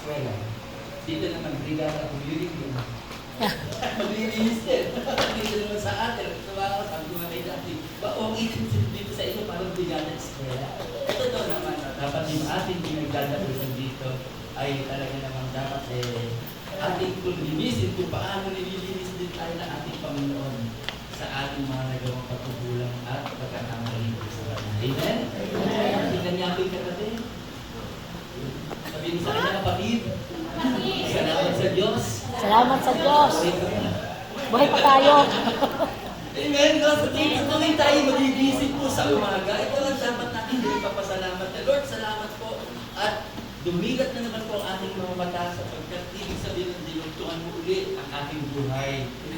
eskwela. Dito naman, brigada community. Maglilinis din. Dito naman sa atin. Sabi ko nga kay dati, okay din dito sa inyo parang brigada eskwela. Ito daw naman, dapat yung ating pinagdadalusan dito ay talaga namang dapat ating linisin kung paano nililinis din tayo ng ating Panginoon sa ating mga nagawang pagkukulang at pagkakamali sa Kanya. Amen? Tingnan niya ako yung katabi. Sabihin sa kanya, kapatid, salamat sa Diyos. Salamat sa Diyos. Buhay pa tayo. Amen. No? Sa tuwing tayo magigising po sa umaga, ito lang dapat natin din ipapasalamat. Lord, salamat po. At dumigat na naman po ang ating mga mata sapagkat ibig sabihin ng dinugtungan mo ulit ang ating buhay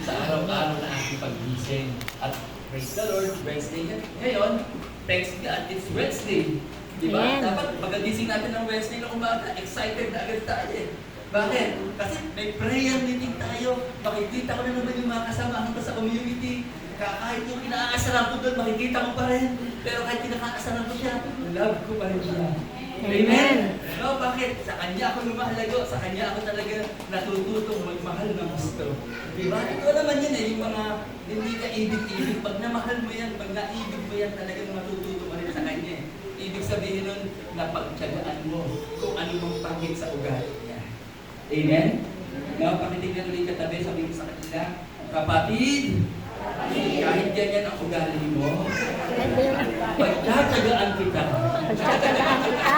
sa araw-araw na ating paggising. At praise the Lord, Wednesday ngayon. Thanks God, it's Wednesday. Diba? Amen. Dapat pagkagising natin ng Wednesday na umaga, excited na agad tayo eh. Bakit? Kasi may prayer meeting tayo. Makikita ko na naman yung mga kasamahan ko sa community. Kahit yung inaasaran ko doon, makikita ko pa rin. Pero kahit kinakaasaran ko siya, love ko pa rin siya. Amen? No, bakit? Sa kanya ako lumahalago. Sa kanya ako talaga natututong magmahal ng gusto. Diba? Ito naman yun eh, yung mga hindi ka ibig-ibig. Pag namahal mo yan, pag naibig mo yan, talagang matututo ka rin sa kanya eh. Ibig sabihin nun, napagtyagaan mo kung ano mong pangit sa ugali niya. Amen? No, pakitignan ulit katabi, sabihin sa kanila, kapatid, kahit ganyan ang ugali mo, pagtyagaan kita. Pagtsatsagaan kita.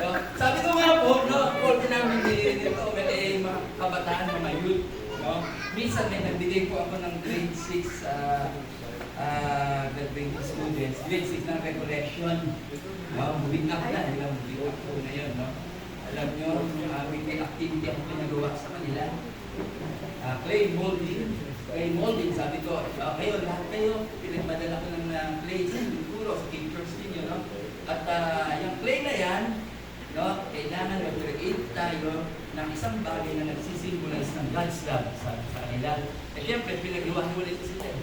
No, sabi ko nga po, no, call namin dito, may mga kabataan, mga youth, no? Minsan may nagbigay po ako ng grade 6 graduating students, grade 6 ng recollection. No, moving up na, moving up po na yun, no? Alam nyo, weekly activity ako pinagawa sa kanila. Clay molding, sabi ko, kayo, lahat kayo, pinagmadala ko ng clay siguro sa pictures ninyo, no? At yung clay na yan, no, kailangan mag-create tayo ng isang bagay na nagsisimbolize ng God's love sa kanila. Eh, syempre, pinag-iwahiwalay ko sila eh.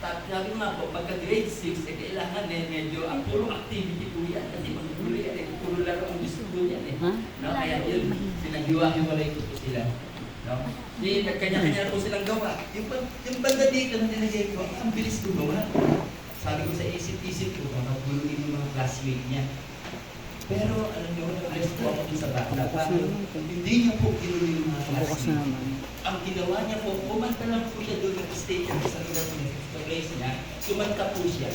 Sabi ko nga po, pagka grade 6, kailangan medyo, puro activity po yan. Kasi pag-puro yan eh, puro laro ang gusto po yan eh. No? Kaya yun, pinag-iwahiwalay ko po sila. No? Kanya-kanya po silang gawa. Yung banda dito na nilagay ko, ang bilis gumawa. Sabi ko sa isip-isip ko, maguluin yung mga classmate niya. Pero alam niyo, bless po ako sa bata. Hindi niya po ginulo yung mga classmate. Ang ginawa niya po, kumanta lang po siya doon ng stage sa lugar sa place niya, kumanta po siya.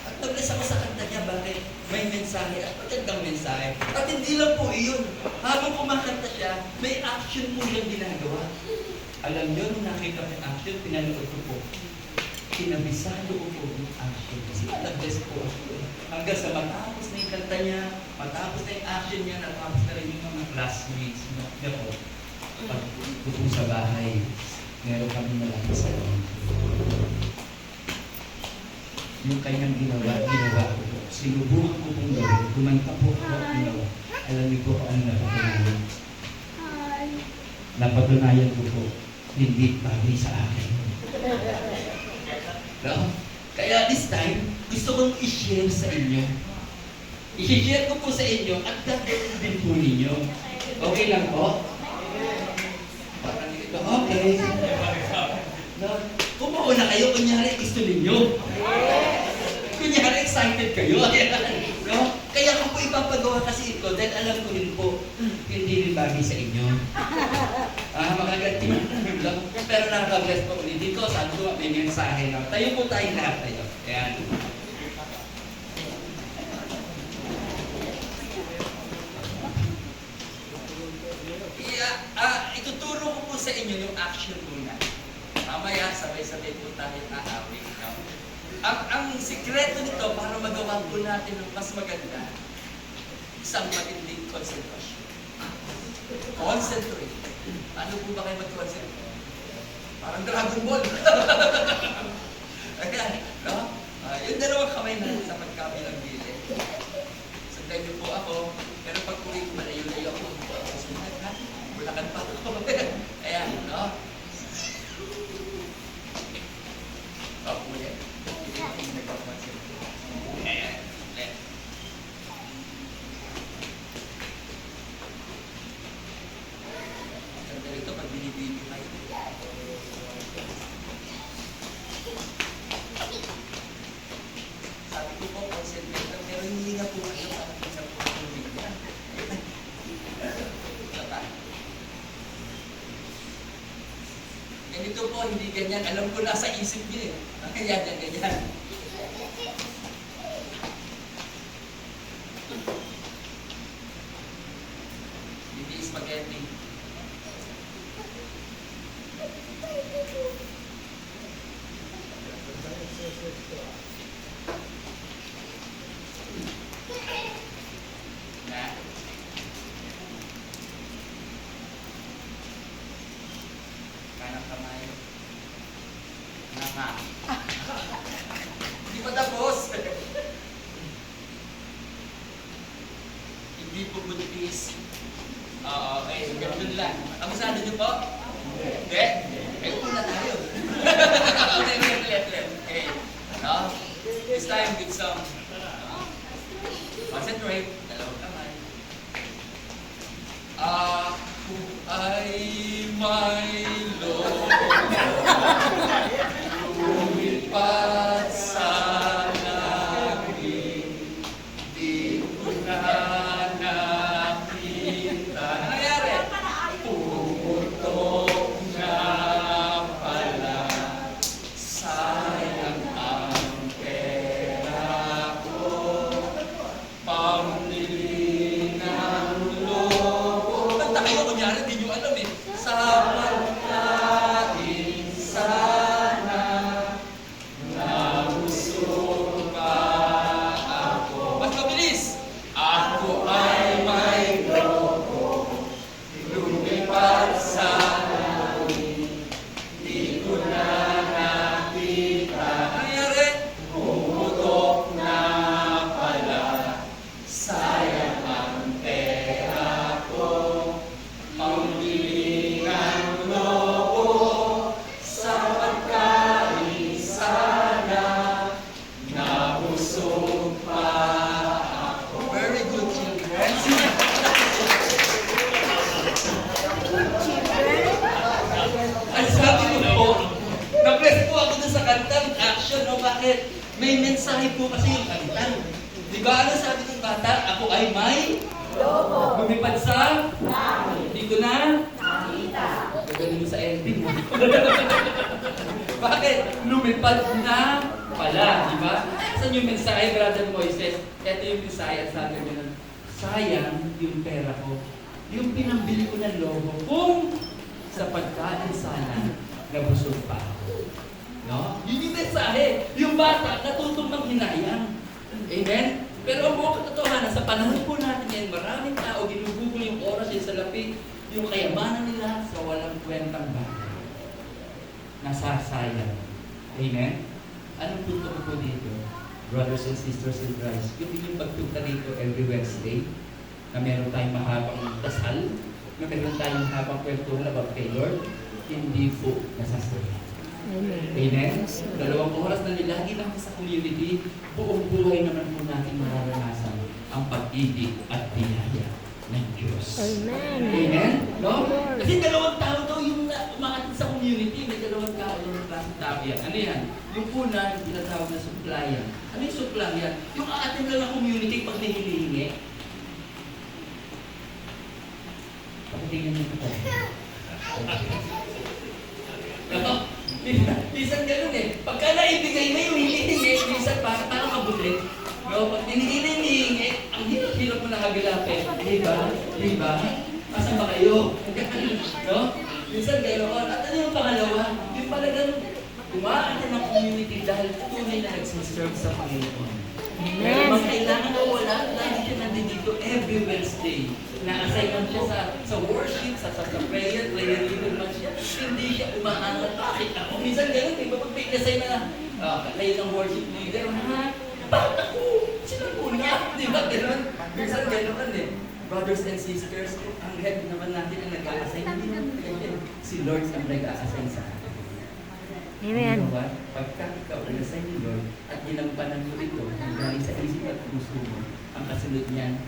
At nag-bless ako sa kanta niya, bakit may mensahe at magandang mensahe. At hindi lang po iyon. Habang kumakanta siya, may action po siyang ginagawa. Alam niyo, nung nakita ko yung action, pinanood ko po. Kinabisado ko po yung action. Kasi nag-bless po ako. Hanggang sa matapos na yung kanta niya, matapos na yung action niya, natapos na rin yung mga classmates niya po. Pagpupo sa bahay, meron kami malaki sa yung kanyang ginawa ko po. Sinubukan ko pong gawin, kumanta po ako at ginawa. Alam niyo po kung ano napatunayan. Napatunayan ko po, hindi bagay sa akin. No? Kaya this time, gusto kong i-share sa inyo. I-share ko po sa inyo at gagawin din po ninyo. Okay lang po? Parang ito, okay. No? Kumuha na kayo, kunyari gusto ninyo. Kunyari excited kayo. No? Kaya kung po ipapagawa kasi ito, dahil alam ko rin po, hindi rin bagay sa inyo. Makaganti lang. Pero nakaka-bless po ulit dito. Sabi ko, may mensahe na. Tayo po tayo lahat tayo. Ayan. Ituturo ko po sa inyo yung action muna. Mamaya, sabay-sabay po tayo aawin. Ang sikreto nito, para magawa po natin ng mas maganda, isang matinding concentration. Concentrate. Paano po ba kayo mag-concentrate? Parang Dragon Ball. Ayan, no? Yung dalawang kamay na sa pagkabilang gilid. Sundan niyo po ako, pero pag uwi ko malayo-layo ako, sundan ha? Bulakan pa ako. Ayan, no? Po, yan. Ayan. hindi ganyan. Alam ko nasa isip niya eh. Ganyan, ganyan. Hindi spaghetti. Na. Kanang kamay. Nga. Hindi pa tapos. Hindi po buntis. Oo, okay. So, ganun lang. Kamusado niyo po? Hindi? Eh, una tayo. Okay, let. Okay. No? This time with some concentrate. Dalawang kamay. Ako ay may loob. Lumipat sa langit. Di ko na nakita. Ano nangyari? Pumutok na pala. Sayang ang pera ko. Pambili ng lobo. Kanta kayo, kunyari, di nyo alam eh. Sa pagkain sana, nabusog pa ako. Mas mabilis! Ako ay may lobo, lumipat sa langit, di ko na nakita. Ano nangyari? Pumutok na pala, sayang ang pera ko. Pambili ng lobo, sa pagkain sana, nabusog pa ako. Very good, children. Ang sabi ko po, na-bless po ako dun sa kantang action, no? Bakit? May mensahe po kasi yung kantang. Di ba ano sabi ng bata? Ako ay may lobo. Lumipad sa? Hindi ko na? Nakita. Gagaling mo sa ending. Bakit? Lumipad na pala, di ba? Saan yung mensahe, Brother Moises? Ito yung mensahe, sabi mo na, sayang yung pera ko. Yung pinambili ko ng lobo, kung sa pagkain sana, nabusog pa ako. No? Yun yung mensahe. Yung bata, natutong manghinayang. Amen? Pero ang buong katotohanan, sa panahon po natin yan, maraming tao, ginugugol yung oras yung salapi, yung kayamanan nila sa walang kwentang bagay. Nasasayang. Amen? Anong punto ko po dito? Brothers and sisters in Christ, yun din yung pagpunta dito every Wednesday, na meron tayong mahabang dasal, na meron tayong mahabang kwentuhan about kay Lord, hindi po nasasayang. Amen? Dalawang oras na nilagi natin sa community, buong buhay naman po natin mararanasan ang pag-ibig at biyaya ng Diyos. Amen. Amen? No? Kasi dalawang tao daw yung umakit sa community, may dalawang tao yung klaseng tao yan. Ano yan? Yung una, yung tinatawag na supplyan. Ano yung supplyan? Yung aatin lang ng community pag nahihihingi. Pakitingin niyo ito. Ano? Minsan ganun eh. Pagka naibigay na yung hinihingi, minsan parang mabulit. No? Pag hinihingi, ang hirap mo nakagilapin. Diba? Diba? Asan ba kayo? No? Minsan ganoon. At ano yung pangalawa? Yung pala ganun, umaarte ng community dahil tunay na nagsiserve sa Panginoon. Pero mag kailangan na wala, lagi siya nandito every Wednesday. Na-assign siya sa worship, sa prayer leader man siya. Hindi siya umaangat. Bakit ako? Minsan gano'n, di ba? Pag may assign na kayo ng worship leader, ha? Bakit ako? Sino po niya? Di ba gano'n? Minsan gano'n eh. Brothers and sisters, ang head naman natin ang nag-a-assign. Hindi naman ganyan. Si Lord ang nag-a-assign sa atin. Amen. You know what? Pagka ikaw nag-assign ni Lord at ginampanan mo ito, galing sa isip at puso mo, ang kasunod niyan,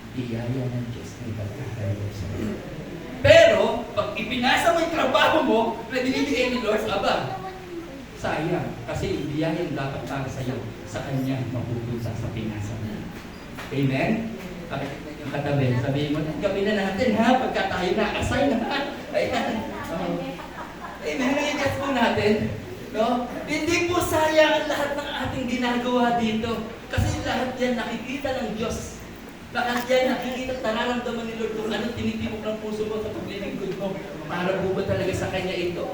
biyaya ng Diyos na ipagkakaroon sa iyo. Pero, pag ipinasa mo yung trabaho mo na binibigay ni Lord, aba, sayang. Kasi yung biyaya yung dapat para sa iyo, sa Kanya mapupunta sa pinasa mo. Amen? Pakikita yung katabi. Sabihin mo, gabi na natin ha, pagka tayo na-assign na. Ayan. Amen. gets po natin, no? Hindi po sayang ang lahat ng ating ginagawa dito. Kasi lahat yan nakikita ng Diyos. Lahat yan nakikita, nararamdaman ni Lord kung ano tinitibok ng puso mo sa paglilingkod mo. Para po ba talaga sa Kanya ito?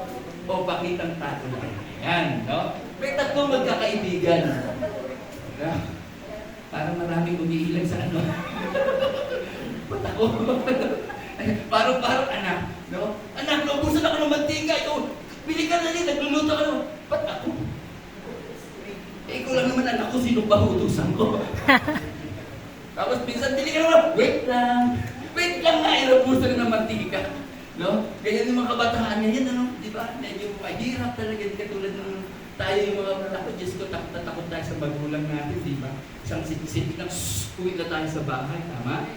O bakitang tato lang? Yan, no? May tatlong magkakaibigan. No? Parang maraming umiilang sa ano. Ba't ako? Parang anak, no? Anak, naubusan ako ng mantika. Ito, pili ka na rin, nagluluto ka naman. Ba't ako? Eh, ikaw lang naman anak ko, sino ba utusan ko? Tapos minsan, pili ka naman, wait lang nga, naubusan na ng mantika. No? Ganyan yung mga kabataan niya, yan, ano? Di ba? Medyo mahirap talaga, katulad ng tayo yung mga ako, Diyos ko, takot na takot tayo sa magulang natin, di ba? Isang sit-sit lang, uwi na tayo sa bahay, tama?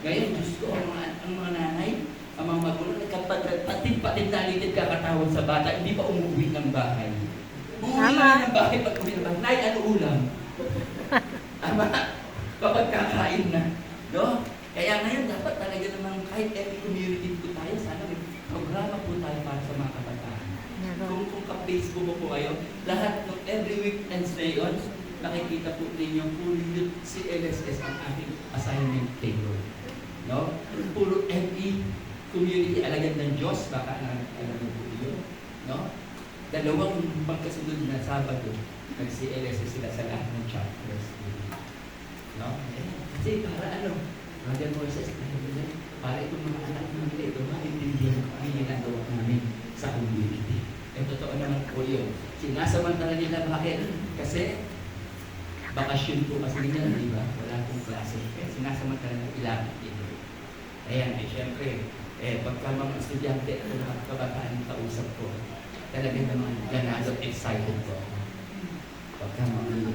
Ngayon, Diyos ko, ang mga nanay, ang mga magulang, patin nalitid kakatawag sa bata, hindi pa umuwi ng bahay. Umuwi na ng bahay, pag uwi ng bahay, Nay, ano ulam? Tama? Kapag kakain na. No? Kaya ngayon, dapat talaga namang kahit every community po tayo, sana may programa po tayo para sa mga kabataan. Kung ka-Facebook po kayo, lahat ng every weekends na yun, nakikita po ninyo, puro youth CLSS ang ating assignment table. No? Puro ME, community, alagad ng Diyos, baka alam mo po yun. No? Dalawang magkasunod na Sabado, nag-CLSS sila sa lahat ng chapters. No? Kasi para ano, Brother Moises, para itong mga anak namin ito, maintindihan ko ang ginagawa namin sa community. Eh, totoo naman po yun. Sinasamantala nila, bakit? Kasi, bakasyon po kasi nila, di ba? Wala pong klase. Eh, sinasamantala nila ilapit dito. Ayan, syempre, pagka mga estudyante at mga kabataan yung kausap ko, talaga naman ganado excited ko. Pagka mga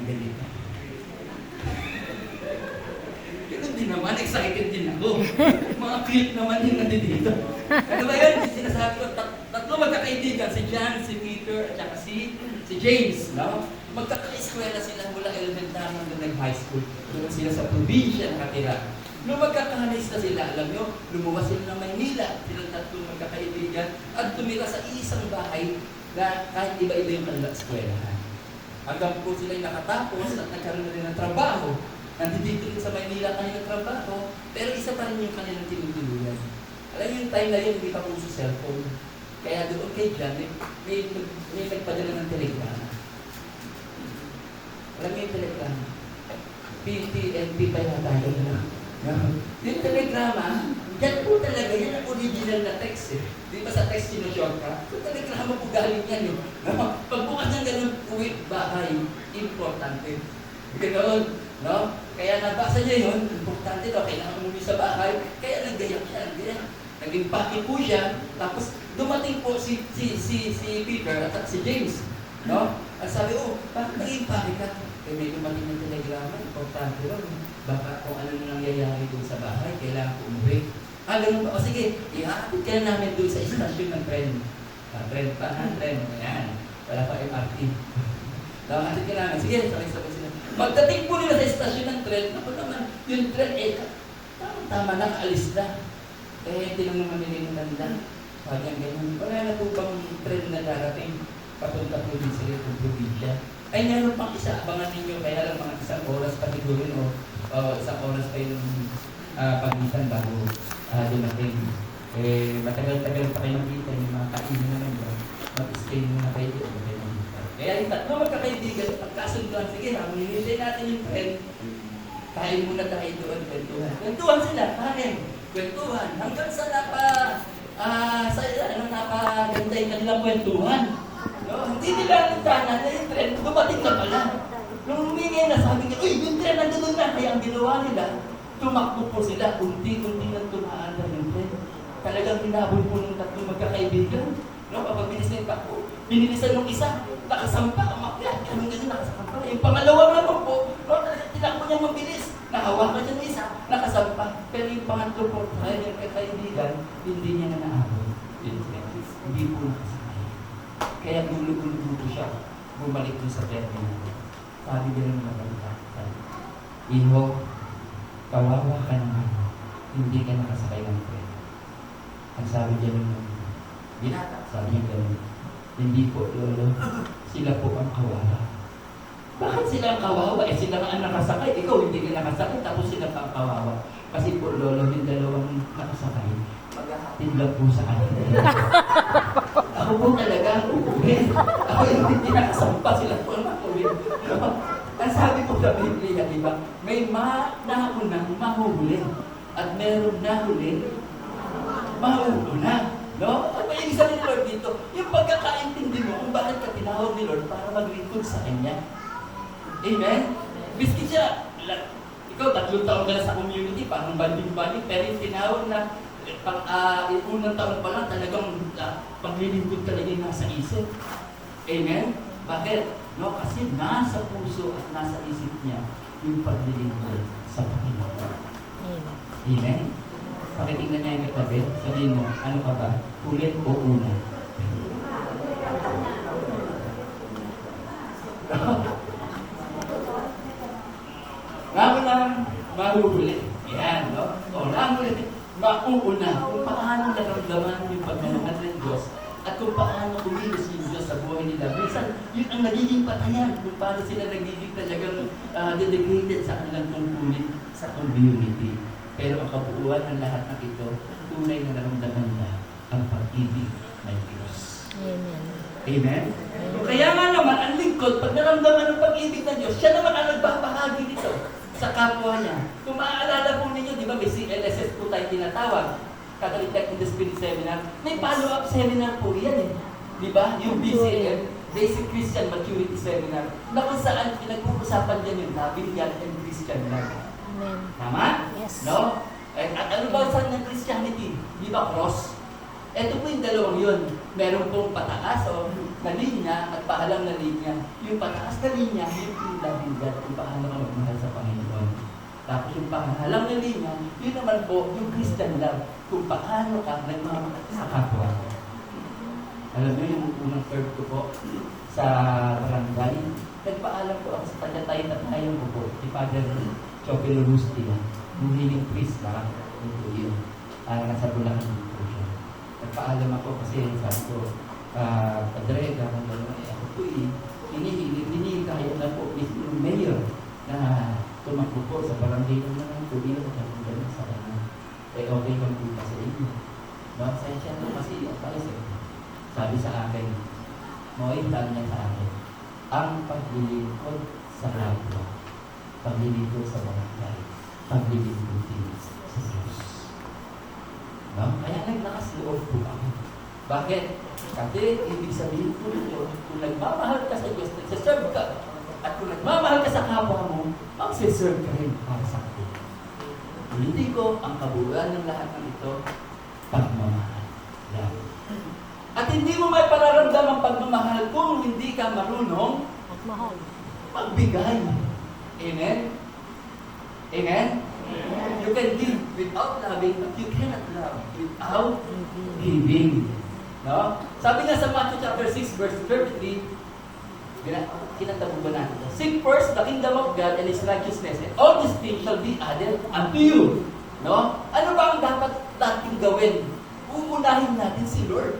ganito. Ganun din naman, excited din ako. Mga cute naman yung nandito. Ano ba yun? Sinasabi ko, tatlo magkakaibigan, si John, si Peter, at saka si James. No? Magkaka-eskwela sila mula elementary hanggang nag-high school. Doon sila sa probinsya nakatira. Nung magkakahanis na sila, alam nyo, lumuwas sila ng Maynila. Silang tatlong magkakaibigan at tumira sa isang bahay na kahit iba-iba yung kanilang eskwelahan. Hanggang po sila'y nakatapos at nagkaroon na rin ng trabaho. Nandito rin sa Maynila kanilang trabaho, pero isa pa rin yung kanilang tinutuluyan. Alam niyo yung time na yun, hindi pa puso cellphone. Kaya doon kay John, may nagpadala ng telegrama. Alam niyo yung telegrama? PTNP pa yata yun na. Yung telegrama, yan po talaga, yan ang original na text eh. Di ba sa text sinushort ka? Yung telegrama po galing yan eh. Pagbukas ng ganun, uwi, bahay, importante. Ganoon, no? Kaya nabasa niya yun, importante daw, kailangan umuwi sa bahay, kaya naggayak siya, naggayak. Naging paki po siya, tapos dumating po si Peter at si James, no? At sabi, bakit naging paki ka? Eh, may dumating ng telegrama, importante daw. Baka kung ano na nangyayari doon sa bahay, kailangan ko umuwi. Ganun ba? O sige, ihahatid ka na namin doon sa istasyon ng tren. Tren. Ayan. Wala pa MRT. Ihahatid ka namin. Sige, sabay-sabay sila. Magdating po nila sa istasyon ng tren, ako naman, yung tren, tama na, kaalis na. Tinanong naman nila yung nanda. Sabi ang ganyan, wala na po bang tren na darating papunta po din sila ng probinsya. Ay, meron pang isa, abangan ninyo, kaya lang mga isang oras pa siguro, no? Isang oras pa yung pagitan bago dumating. Matagal-tagal pa kayo makita, yung mga kainin naman ba? Mag-stay muna kayo doon. Kaya yung tatlo magkakaibigan, pagkasunduan, sige, hinihintay natin yung friend. Kain muna tayo doon, kwentuhan. Kwentuhan sila, kain. Kwentuhan. Hanggang sa napaganda yung kanilang kwentuhan. No? Hindi nila nagtanan na yung friend, dumating na pala. Nung humingi na, sabi niya, yung friend nandun na. Kaya ang ginawa nila, tumakbo po sila, unti-unti nang tumaan na yung friend. Talagang hinabol po ng tatlong magkakaibigan. No? Kapag bilis na yung takbo, binilisan ng isa, nakasampa, umakyat, ganun nakasampa. Yung pangalawa naman po, no, tinakbo niya mabilis, nahawakan niya ng isa, nakasampa. Pero yung pangatlo po, yung kaibigan, hindi niya na naabot. Hindi po nakasakay. Kaya gulo-gulo po siya, bumalik po sa terminal. Sabi niya ng mga balikat, Iho, kawawa ka naman, hindi ka nakasakay ng tren. Ang sabi niya ng Binata, sabi niya gano'n. Hindi po, Lolo. Sila po ang kawawa. Bakit sila ang kawawa? Eh, sila ang nakasakay. Ikaw, hindi ka nakasakay, tapos sila pa ang kawawa. Kasi po, Lolo, yung dalawang nakasakay, maghahatid lang po sa akin. Ako po talaga ang uuwi. Ako yung hindi nakasampa, sila po ang uuwi. Ang sabi po sa Biblia, di ba? May naunang mahuhuli. At meron nahuli, mahuhuna. No? Ano ba yung isa ni Lord dito? Yung pagkakaintindi mo kung bakit ka tinawag ni Lord para maglingkod sa Kanya. Amen? Biski siya, ikaw 3 taon ka na sa community, parang banding-banding, pero yung tinawag na unang taon pa lang talagang paglilingkod talaga yung nasa isip. Amen? Bakit? No? Kasi nasa puso at nasa isip niya yung paglilingkod sa Panginoon. Amen? Pakitingnan niya yung katabi, sabihin mo, ano ka ba? Ulit o una? Namunang mahuhuli. Yan, no? O, namunang mauuna. Kung paano naramdaman yung pagmamahal ng Diyos at kung paano kumilos yung Diyos sa buhay nila. Minsan, yun ang nagiging patayan kung paano sila nagiging talagang dedicated sa kanilang tungkulin sa community. Pero ang kabuuan ng lahat ng ito, tunay na naramdaman nila ang pag-ibig ng Diyos. Amen. Amen? Kaya nga naman, ang lingkod, pag naramdaman ng pag-ibig ng Diyos, siya naman ang nagbabahagi nito sa kapwa niya. Kung maaalala po ninyo, di ba may CLSS po tayo tinatawag, Catholic Tech in the Spirit Seminar, may follow-up seminar po yan eh. Di ba? Yung BCM, Basic Christian Maturity Seminar, na kung saan pinag-uusapan din yung loving God and Christian life. Amen. Tama? Yes. No? At ano ba sa ng Christianity? Di ba cross? Ito po yung dalawang yun. Meron pong pataas o na linya at pahalang na linya. Yung pataas na linya, yun yung loving God, kung paano ka magmahal sa Panginoon. Tapos yung pahalang na linya, yun naman po yung Christian love, kung paano ka nagmamahal sa kapwa. Alam niyo yung unang third ko po sa barangay, nagpaalam po ako sa tagatay at ayaw ko po, si Father Chopin Rusti na, yung healing priest na, yun, nasa Bulacan po siya. Nagpaalam ako kasi sabi ko, Padre, ako po hinihiling tayo na po mismo yung mayor na tumakbo po sa barangay ng mga tuloy na kami sa kanya. Eh okay kang po sa inyo. No, siya na kasi sabi sa akin, Moy, sabi niya sa akin, ang paglilingkod sa kapwa, paglilingkod sa barangay, paglilingkod din sa Diyos. No? Kaya naglakas loob po ako. Bakit? Kasi ibig sabihin po nito, kung nagmamahal ka sa Diyos, nagsaserve ka, at kung nagmamahal ka sa kapwa mo, magsaserve ka rin para sa akin. Hindi ko ang kabuuan ng lahat ng ito, pagmamahal. Yan. At hindi mo may pararamdam ang pagmamahal kung hindi ka marunong Magmahal. magbigay. Amen? Amen? You can give without loving, but you cannot love without giving. No? Sabi nga sa Matthew chapter 6, verse 33, kinatabo ba natin? Seek first the kingdom of God and His righteousness, and all these things shall be added unto you. No? Ano ba ang dapat natin gawin? Uunahin natin si Lord.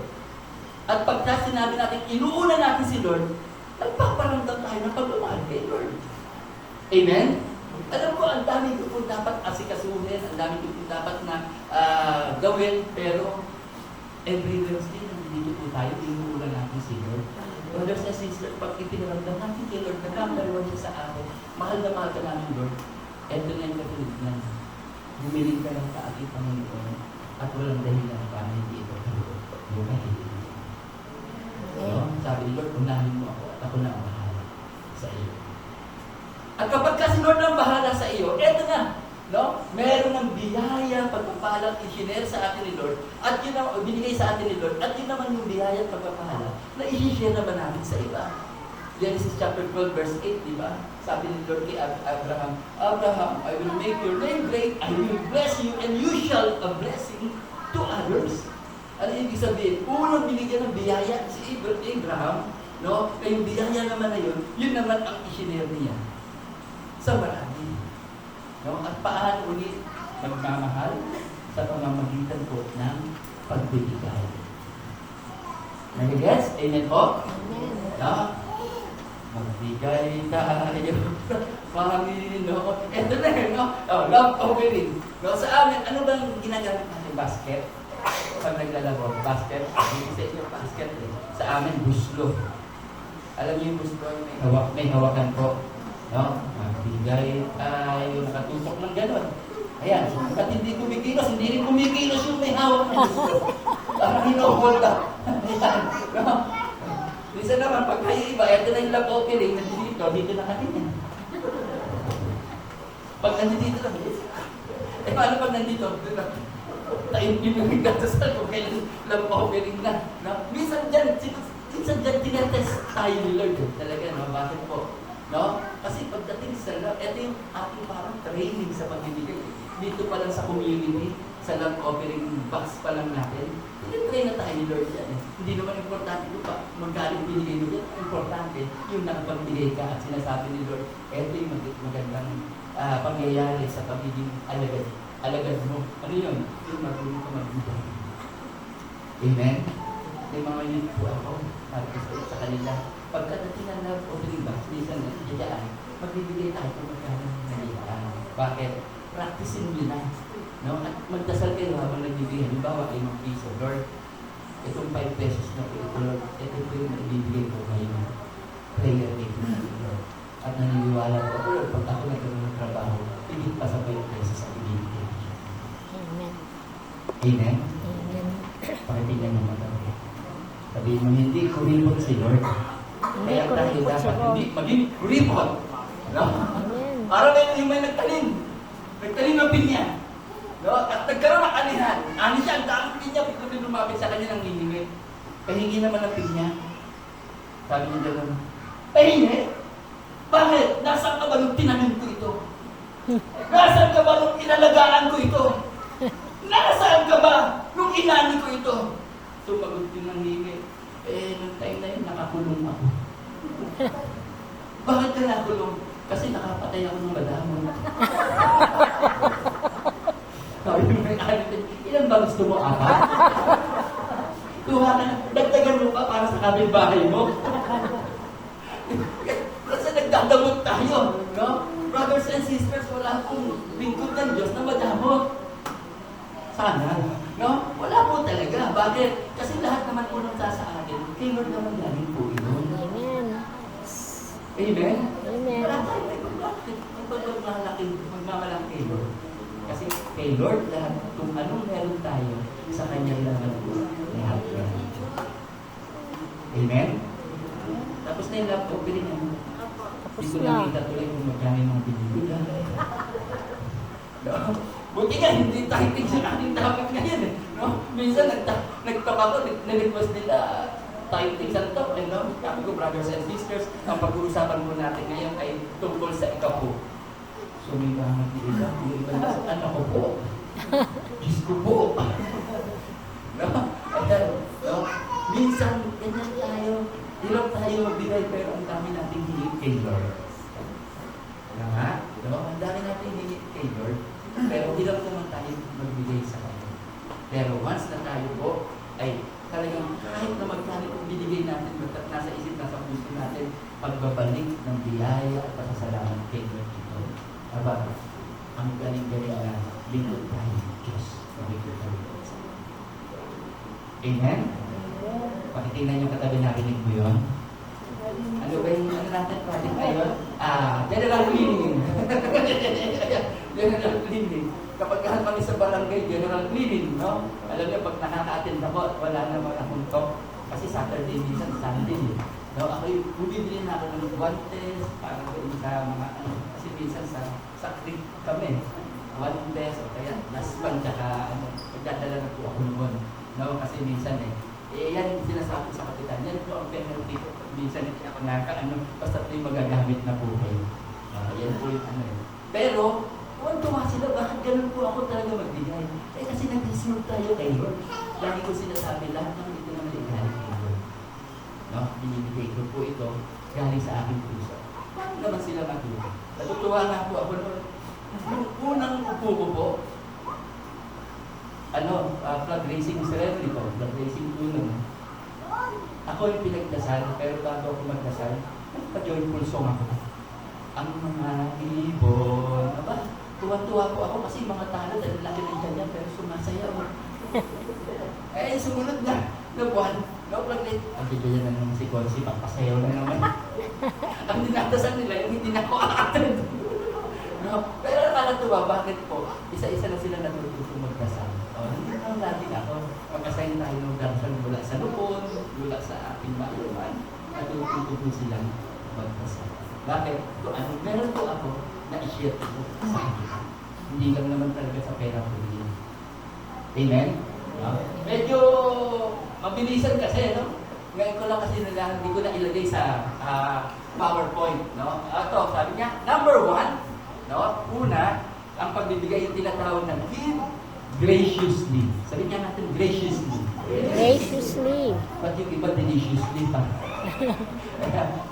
At pagka sinabi natin, inuuna natin si Lord, nagpaparamdam tayo ng pagmamahal kay Lord. Amen? Alam ko, ang dami ko po dapat asikasuhin, ang dami ko po dapat na gawin, pero every Wednesday, nandito po tayo, inuuna natin si Lord. Brothers and sisters, pag ipinaramdam natin kay Lord, nagkakalawan siya sa akin, mahal na mahal ka namin, Lord. Ito na yung katulad na, bumiling ka lang sa ating Panginoon, at walang dahilan para hindi ito kaluot. Buhay. No? Sabi ni Lord, unahin mo ako at ako na ang bahala sa iyo. At kapag kasi Lord ang bahala sa iyo, eto na, no? Meron ng biyaya, pagpapahalang i-share sa atin ni Lord, at yun ang binigay sa atin ni Lord, at yun naman yung biyaya at pagpapahala na i-share naman natin sa iba. Genesis chapter 12, verse 8, di ba? Sabi ni Lord kay Abraham, Abraham, I will make your name great, I will bless you, and you shall a blessing to others. Ano ibig sabihin? Unang binigyan ng biyaya si Abraham, no? Kaya yung biyaya naman na yun naman ang i-share niya sa marami. No? At paano ulit magmamahal sa pamamagitan po ng pagbibigay. Nag-gets? Amen po? Amen. No? Magbigay tayo sa Panginoon. Ito na yun, no? Oh, love offering. No, sa amin, ano bang ginagamit natin? Basket? Pag naglalaro, basket. Hindi sa inyo, basket. Eh. Sa amin, buslo. Alam niyo yung buslo, may hawakan po. No? Magbigay tayo, nakatutok ng gano'n. Ayan, at hindi kumikilos, hindi rin kumikilos yung may hawak ng buslo. Parang hino-hold up. Ayan, no? Minsan naman, pag kayo iba, ito na yung love offering, nandito, dito na kanina. Pag nandito lang, eh paano pag nandito? Tayo pinagkatas na kung kailan love offering na. No? Minsan dyan tinetest tayo ni Lord. Talaga, no? Bakit po? No? Kasi pagdating sa love, ito yung ating parang training sa pagbibigay. Dito pa lang sa community, sa love offering box pa lang natin, train na tayo ni Lord yan. Hindi naman importante ko pa magkaling binigay mo yan. Importante yung nakapagbigay ka at sinasabi ni Lord, ito yung magandang pangyayari sa pagiging alagad mo. Ano yun? Yung marunong ka magbigay. Amen? May mga yun po ako, sa kanila. Pagkadating ng love offering box, minsan nandiyan, magbibigay tayo kung magkaling nalilaan. Bakit? Practicein nyo na. No? At magdasal kayo habang nagbibigay. Halimbawa, ay mga piso. Lord, itong 5 pesos na po ito, Lord, ito po yung naibibigay ko kayo. Prayer rate na Lord. At naniniwala ko, Lord, pag ako nagkaroon ng trabaho, higit pa sa 5 pesos ang ibibigay. Amen. Amen? Amen. Pakipigyan ng mata. Sabihin mo, hindi kuripot si Lord. Hindi Kaya tayo kuripot si dapat Lord. hindi maging kuripot. No? Amen. Para may nagtanim. Nagtanim ng pinya. No? At nagkaroon ng anihan. Ani siya, ang dami pinya. Bigla lumapit sa kanya ng hihingi. Pahingi naman ng pinya. Sabi niya dyan, pahingi? Bakit? Nasaan ka ba nung tinanim ko ito? Nasaan ka ba nung inalagaan ko ito? Nasaan ka ba nung inani ko ito? Sumagot din ng hihingi. Nung time na yun, nakakulong ako. Bakit ka nakulong? Kasi nakapatay ako ng madamon. Sabi mo may ilan ba gusto mo, apat? Kuha ka na, dagdagan mo pa para sa kapitbahay mo. Kasi nagdadamot tayo, no? Brothers and sisters, wala pong lingkod ng Diyos na madamot. Sana, no? Wala po talaga. Bakit? Kasi lahat naman po nang sa atin, kay Lord naman galing po yun. Amen. Amen? Amen. Wala tayo may magmamalaki kay Lord. Kasi kay Lord lahat, kung anong meron tayo, sa Kanya lang po lahat yan. Amen? Tapos na yung love offering niya. Tapos Hindi ko na. nakita tuloy kung magkano yung mga binibigay. No? Buti nga, hindi tayo tingin sa ating topic ngayon eh. No? Minsan nag-talk ako, nag-request nila tayo tingin sa topic. No? Sabi ko, brothers and sisters, ang pag-uusapan po natin ngayon ay tungkol sa ikapo. So may mga iba, yung iba na sa anak ko po. Diyos ko po. No? No? Minsan, ganyan tayo. Hirap tayo magbigay pero ang dami nating hingit kay Lord. Ano nga? No? Ang dami nating hingit kay Lord. Pero hirap naman tayo magbigay sa Kanya. Pero once na tayo po, ay talagang kahit na magkano kung binigay natin, nasa isip, nasa puso natin, pagbabalik ng biyaya at pasasalamat kay Lord ito. Aba, ang galing-galing na lingkod tayo, Diyos. Lingkod tayo. Amen? Pakitingnan yung katabi narinig mo yun. Ano ba yung ano natin? Project na yun? General cleaning. General cleaning. Kapag kami sa barangay, general cleaning, no? Alam niyo, pag nakaka-attend ako, wala naman akong talk. Kasi Saturday, minsan Sunday. No? Ako yung bumibili na ako ng guantes para doon sa mga kasi minsan sa creek kami. Guantes o kaya laspan, tsaka magdadala na po ako noon. No? Kasi minsan yan yung sinasabi sa kapitan. Yan po ang penalty ko. Minsan hindi ako basta ito yung magagamit na po kayo. Yan po yung Pero, tuwa sila, bakit ganun po ako talaga magbigay? Kasi nag-deserve tayo kay Lord. Lagi ko sinasabi, lahat ng ito naman ay galing kay Lord. No? Binibigay ko po ito, galing sa aking puso. Paano naman sila matuwa? Natutuwa nga po ako noon. Nung unang upo ko po, flag racing ceremony po, flag racing po nun. Ako yung pinagdasal, pero bago ako magdasal, nagpa-joyful song ako. Ang mga ibon, aba, tuwa-tuwa po ako kasi mga tanod, ang laki ng tiyan pero sumasayaw. Eh, sumunod na buwan, praglit. Ang bigyan na naman si Consi, papasayaw na naman. Ang dinadasan nila, yung hindi na ako aatin. No? Pero nakakatuwa, bakit po? Isa-isa na sila natututong magdasal. Hindi naman natin ako. Pagkasayin tayo ng darsal mula sa lupon, mula sa ating bayuan, natututong silang magdasal. Bakit? Meron po ako na i-share ko sa kanila. Hindi lang naman talaga sa pera ko din. Amen? No? Medyo mabilisan kasi, no? Ngayon ko lang kasi hindi ko na ilagay sa PowerPoint, no? Ito, sabi niya, number 1, no? Una, ang pagbibigay yung tinatawag na give graciously. Sabi niya natin, graciously. Graciously. Ba't yung iba deliciously pa?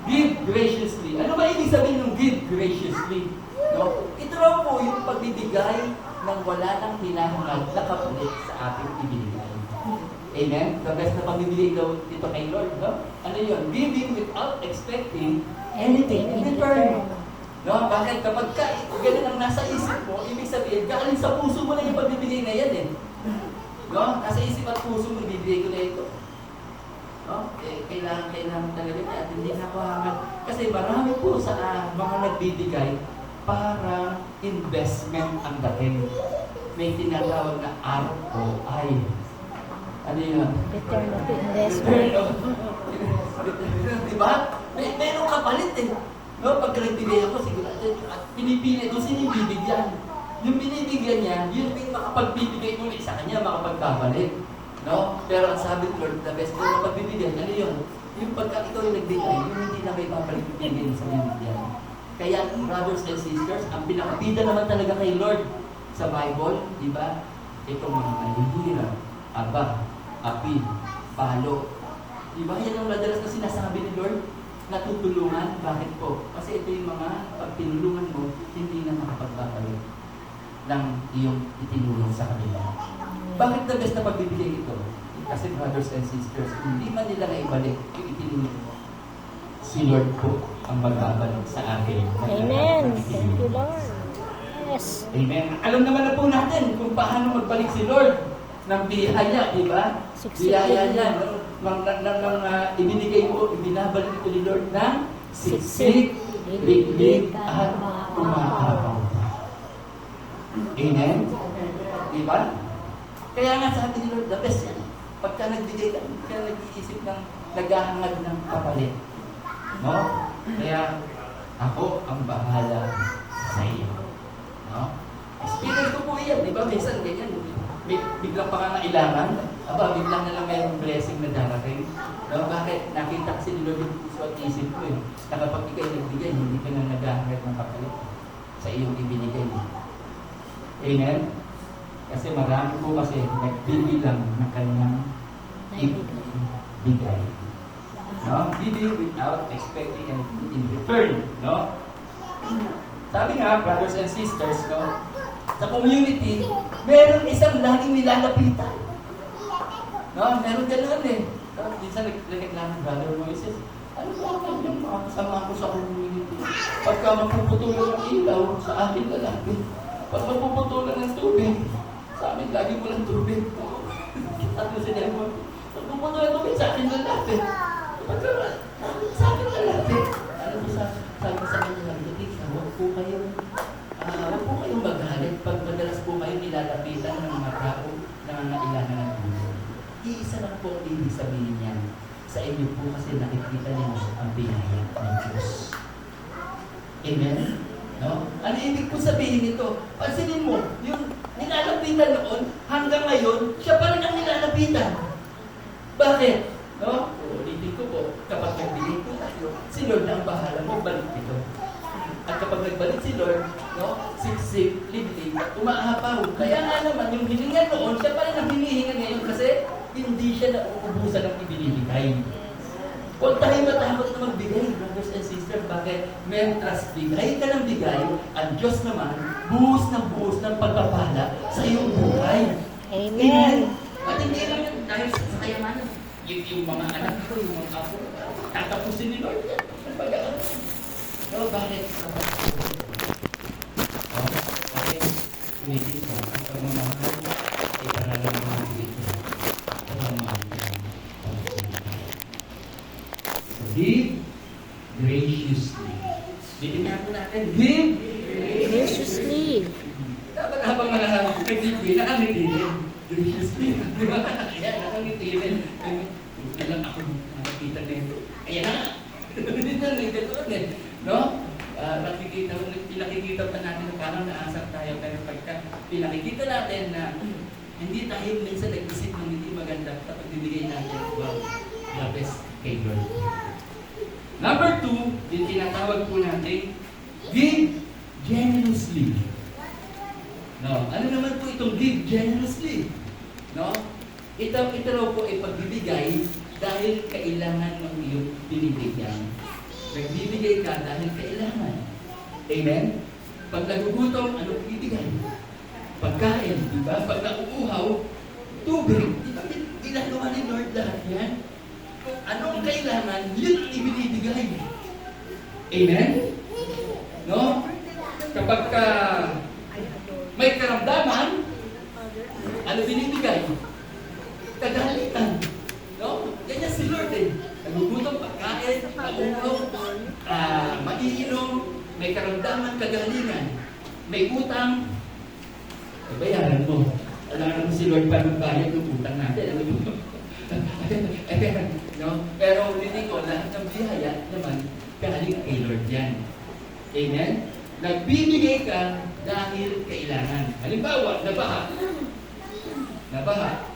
Give graciously. Ano ba ibig sabihin ng give graciously? No? Ito raw po yung pagbibigay ng wala nang hinahangad na kapalit sa ating ibinigay. Amen? The best na pagbibigay daw dito kay Lord, no? Ano yun? Giving without expecting anything in return. No? Bakit? Kapag ganun ang nasa isip mo, ibig sabihin, galing sa puso mo na yung pagbibigay na yan eh. No? Nasa isip at puso mo, ibibigay ko na ito. No? Kailangan talaga niya at hindi na ako hangad. Kasi marami po sa mga nagbibigay para investment ang dating. May tinatawag na ROI. Ano yun? Return of investment. Diba? Meron kapalit eh. No? Pag nagbigay ako, siguro, at pinipili kung sino yung bibigyan. Yung binibigyan niya, yun yung makapagbibigay ulit sa kanya, makapagkabalik. No? Pero ang sabi ko, Lord, the best ko na pagbibigyan, ano yun? Yung pagka ikaw yung nagbigay, yung hindi na may papagbibigay sa bibigyan. Kaya, brothers and sisters, ang pinakabida naman talaga kay Lord sa Bible, di ba? Itong mga nahihirap, aba, apil, palo. Di ba? Yan ang madalas na sinasabi ni Lord, natutulungan. Bakit po? Kasi ito yung mga pag tinulungan mo, hindi na makapagbabalik ng iyong itinulong sa kanila. Bakit the best na pagbibigay ito? Kasi brothers and sisters, hindi man nila naibalik yung itinulong mo. Si Lord po ang magbabalik sa akin. Amen. Thank you, Lord. Yes. Amen. Alam naman na po natin kung paano magbalik si Lord ng biyaya, di ba? Biyaya niya, no? Ibinigay mo, ibinabalik ito ni Lord ng siksik, liglig, at umahabaw. Amen? Di ba? Kaya nga sabi ni Lord, the best yan. Pagka nagbigay ka, pagka nag-iisip ng naghahangad ng kapalit. No? Kaya, ako ang bahala sa iyo. No? Experience ko po yan, di ba? Minsan ganyan, biglang pangangailangan, biglang na lang mayroong blessing na darating. No? Bakit? Nakita kasi ni Lord yung puso at isip ko eh. Na kapag ikay nagbigay, hindi ka na naghahangad ng kapalit sa iyong ibinigay. Amen? Kasi marami po kasi nagbibilang ng kanyang ibigay. No? Giving without expecting anything in return. No? Sabi nga, brothers and sisters, no? Sa community, meron isang laging nilalapitan. No? Meron gano'n eh. No? Minsan nagreklamo, Brother Moises, ano ba yung mga kasama ko sa community? Pagka mapuputulan ng ilaw, sa akin lalaki. Pag mapuputulan ng tubig, sa amin lagi mo lang tubig. At yung sinabi mo, pag mapuputulan ng tubig, sa akin lalaki. Pagka sa akin lalaki. Ano mo sabi sa kanya, huwag po kayong magalit pag madalas po kayo nilalapitan ng mga tao na nangangailangan ng tulong. Iisa lang po ang ibig sabihin niyan. Sa inyo po kasi nakikita niyo ang biyaya ng Diyos. Amen? No? Ano ibig po sabihin nito? Pansinin mo, yung nilalapitan noon, hanggang ngayon, siya pa rin ang nilalapitan. Bakit? No? Ulitin ko po, kapag nagbigay po tayo, si Lord na ang bahala mo, balik ito. At kapag nagbalik si Lord, no, siksik, liblig, umaapaw. Kaya nga naman, yung hiningan noon, siya pa rin ang hinihingan ngayon kasi hindi siya nauubusan ng ibinibigay. Huwag tayo matakot na magbigay, brothers and sisters. Bakit? Mentras bigay ka ng bigay, ang Diyos naman, buhos ng pagpapala sa iyong buhay. Amen. At hindi lang yun dahil sa kayamanan. yung mga anak ko, yung mga apo, tatapusin ni Lord. Pag-aaral. No, bakit? Bakit? Umitin ka. Ang pagmamahal ay para lang mga dito. Pagmamahal ka. Give graciously. Bigyan po natin. Give Graciously. dapat habang nag-give, nakangiti rin. Graciously. Di ba? Ayan, nakangiti rin. Alam ako, nakakita na ito. Ayan na. No? Pinakikita pa natin na parang naasar tayo, pero pagka pinakikita natin na hindi tayo minsan nag-isip ng hindi maganda kapag bibigay natin, wow, the best kay Lord. Number 2, yung tinatawag po natin, give generously. No? Ano naman po itong give generously? No? Ito raw po ay pagbibigay dahil kailangan ng iyong binibigyan. Nagbibigay ka dahil kailangan. Amen? Pag nagugutom, ano bibigay? Pagkain, di ba? Pag nauuhaw, tubig. Di ba? Ginagawa ni Lord lahat yan? Kung anong kailangan, yun ang ibinibigay. Amen? No? Kapag may karamdaman, ano binibigay? Kagalitan. No? Ganyan si Lord eh. Nagugutom, pagkain, nauuhaw, maiinom, may karamdaman, kagalingan, may utang, bayaran mo. Alam mo si Lord pa magbayad ng utang natin. Alam mo? No? Pero hindi ko, lahat ng biyaya naman, galing kay Lord yan. Amen? Nagbibigay ka dahil kailangan. Halimbawa, nabaha,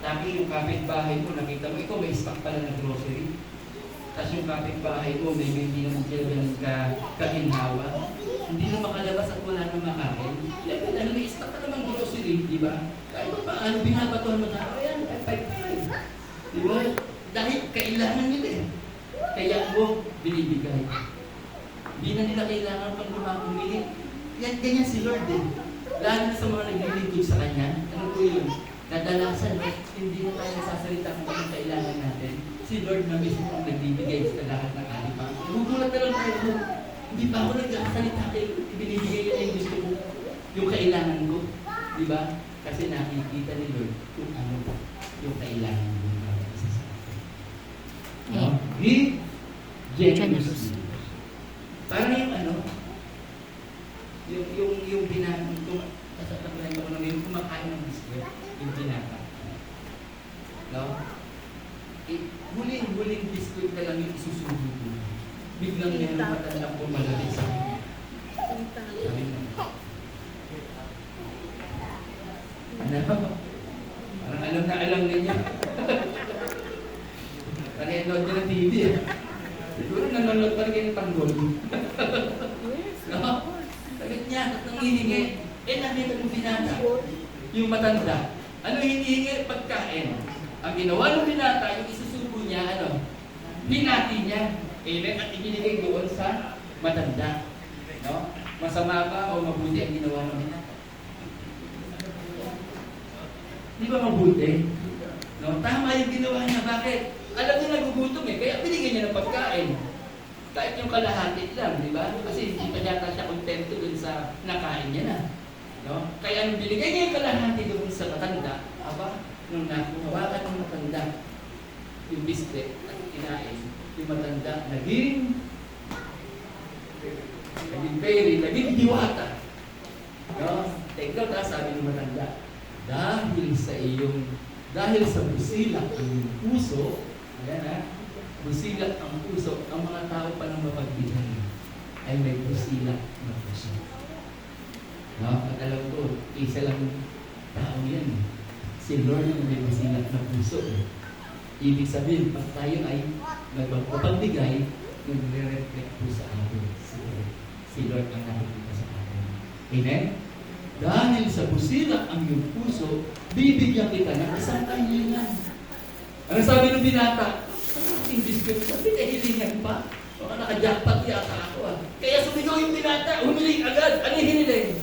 tapi yung kapitbahay mo, nakita mo, ikaw may stock pala ng grocery. Tapos yung kapitbahay mo, may hindi naman sila ng kaginhawa. Hindi na makalabas at wala nang makain. Yan, ano, may stock ka namang grocery, di ba? Kahit pa paano, binabatuhan mo na, ayan, 5-5. Di ba? Dahil kailangan nila eh. Kaya mo, binibigay. Hindi na nila kailangan pang lumapumili. Yan, ganyan si Lord eh. Lalo na sa mga naglilingkod sa Kanya, ano po yun? Kadalasan, hindi na tayo nasasalita kung anong kailangan natin. Si Lord na mismo ang nagbibigay sa lahat ng alipang. Nagugulat na lang tayo. Hindi pa ako nagkakasalita kayo. Ibinibigay niya yung gusto ko. Yung kailangan ko. Di ba? Kasi nakikita ni Lord kung ano yung kailangan mo para sa atin. No? Give generously. Parang yung ano, yung binanong ko, kasatapunan ko naman yung kumakain ng biskwit, yung binata. No? Huling biskwit ka lang yung isusubo ko. Biglang yan ang matandang pumalali sa akin. Sabi mo, ano? Parang alam na alam niya. Nanonood niya ng TV eh. Siguro nanonood pa rin kayo ng tanggol. No? Sagot niya, at nangihingi. Nakita ng binata. Yung matanda. Ano hinihingi? Pagkain. Ang ginawa ng binata, yung isusubo niya, ano? Hinati niya. Amen? At ibinigay doon sa matanda. No? Masama ba o mabuti ang ginawa ng binata? Di ba mabuti? No? Tama yung ginawa niya. Bakit? Alam niya nagugutom eh. Kaya binigyan niya ng pagkain. Kahit yung kalahati lang, di ba? Kasi hindi pa yata siya kontento dun sa nakain niya na. No? Kaya nung binigay niya yung kalahati doon sa matanda, nung nakuhawakan ng matanda yung biscuit at kinain, yung matanda naging naging diwata. No? Take note ha, sabi ng matanda, dahil sa busilak ang iyong puso, ayan ha, busilak ang puso, ang mga tao pa ng mapagbigay ay may busilak na puso. No? At alam ko, isa lang tao yan. Si Lord ang may busilak na puso. Ibig sabihin, pag tayo ay nagpapagbigay, nagre-reflect po sa atin. Si Lord ang nakikita sa atin. Amen? Dahil sa busilak ang iyong puso, bibigyan kita ng isang kahilingan. Ano sabi ng binata? Ang aking biscuit, sabi kahilingan pa. Baka naka-jackpot yata ako ah. Kaya sumigaw yung binata, humiling agad. Ano yung hiniling?